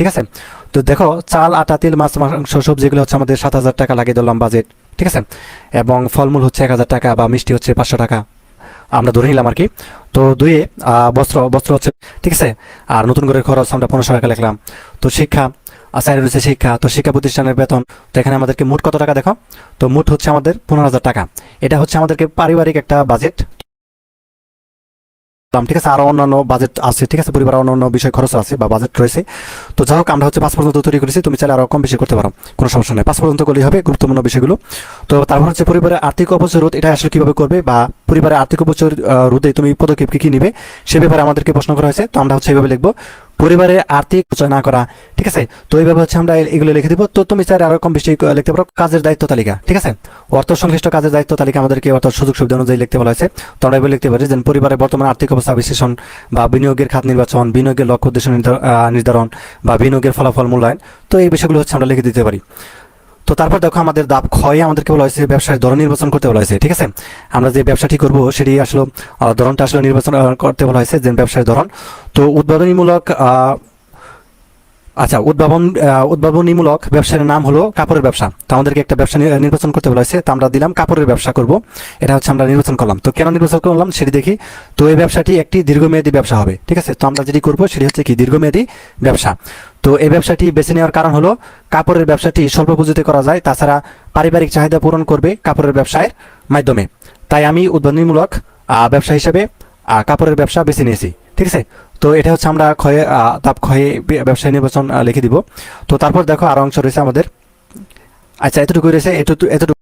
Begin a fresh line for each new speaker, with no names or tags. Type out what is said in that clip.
ঠিক আছে। তো দেখো চাল, আটা, তেল, মাছ, মাংস, সবজি এগুলো হচ্ছে আমাদের 7,000 টাকা লাগিয়ে দিলাম বাজেট, ঠিক আছে। এবং ফলমূল হচ্ছে 1,000 টাকা বা মিষ্টি হচ্ছে 500 টাকা আমরা ধরে নিলাম আর কি। তো দুইয়ে বস্ত্র বস্ত্র হচ্ছে, ঠিক আছে। আর নতুন করে খরচ আমরা 1500 টাকা লিখলাম। তো শিক্ষা, সাইড রয়েছে শিক্ষা, তো শিক্ষা প্রতিষ্ঠানের বেতন। তো এখানে আমাদেরকে মোট কত টাকা দেখো, তো মোট হচ্ছে আমাদের 15,000 টাকা। এটা হচ্ছে আমাদেরকে পারিবারিক একটা বাজেট, ঠিক আছে। আরো অন্যান্য বাজেট আছে, ঠিক আছে, পরিবার অন্যান্য বিষয় খরচ আছে বা বাজেট রয়েছে। তো যাই হোক আমরা হচ্ছে 5 পর্যন্ত তৈরি করেছি, তুমি চাইলে আরো কম বেশি করতে পারো, কোনো সমস্যা নেই। 5 পর্যন্ত করলেই হবে গুরুত্বপূর্ণ বিষয়গুলো। তো তারপর হচ্ছে পরিবারের আর্থিক অপচয় রোধ, এটা আসলে কিভাবে করবে বা পরিবারের আর্থিক অপচয় রোধে তুমি পদক্ষেপ কি কি নিবে সে ব্যাপারে আমাদেরকে প্রশ্ন করা হয়েছে। তো আমরা হচ্ছে এইভাবে লিখবো, পরিবারে আর্থিক অপচয় না করা, ঠিক আছে। তো এইভাবে হচ্ছে আমরা এগুলো লিখে দিব। তো তুমি চাইলে আরো কম বেশি লিখতে পারো। কাজের দায়িত্ব তালিকা, ঠিক আছে, অর্থ সংশ্লিষ্ট কাজের দায়িত্ব তালিকা আমাদেরকে অর্থাৎ সুযোগ সুবিধা অনুযায়ী লিখতে বলা হয়েছে। তো আমরা এভাবে লিখতে পারি যে পরিবারের বর্তমান আর্থিক অবস্থা বিশ্লেষণ বা বিনিয়োগের খাত নির্বাচন, বিনিয়োগের লক্ষ্য উদ্দেশ্য নির্ধারণ বা বিনিয়োগের ফলাফল মূল্যায়ন। তো এই বিষয়গুলো হচ্ছে আমরা লিখে দিতে পারি। তো তারপর দেখো আমাদের ধাপ ক্ষয়ে আমাদেরকে বলা হয়েছে ব্যবসার ধরন নির্বাচন করতে বলা হয়েছে, ঠিক আছে। আমরা যে ব্যবসাটি করব সেটি আসলে ধরনটা আসলে নির্বাচন করতে বলা হয়েছে, যে ব্যবসার ধরন। তো উদ্বোধনীমূলক আচ্ছা, উদ্ভাবনীমূলক ব্যবসার নাম হলো কাপড়ের ব্যবসা। তো আমাদেরকে একটা ব্যবসা নির্বাচন করতে বলা হয়েছে। তো আমরা দিলাম কাপড়ের ব্যবসা করব, এটা হচ্ছে আমরা নির্বাচন করলাম। তো কেন নির্বাচন করলাম সেটি দেখি। তো এই ব্যবসাটি একটি দীর্ঘমেয়াদী ব্যবসা হবে, ঠিক আছে। তো আমরা যেটি করবো সেটি হচ্ছে কি দীর্ঘমেয়াদী ব্যবসা। তো এই ব্যবসাটি বেছে নেওয়ার কারণ হলো কাপড়ের ব্যবসাটি স্বল্প পুঁজিতে করা যায়, তাছাড়া পারিবারিক চাহিদা পূরণ করবে কাপড়ের ব্যবসায়ের মাধ্যমে। তাই আমি উদ্ভাবনীমূলক ব্যবসা হিসেবে কাপড়ের ব্যবসা বেছে নিয়েছি, ঠিক আছে। তো এটা হচ্ছে আমরা ধাপ ক্ষয়ে ব্যবসায় নির্বাচন লিখে দিব। তো তারপর দেখো আরো অংশ রয়েছে আমাদের। আচ্ছা, এতটুকু রয়েছে, এতটুকু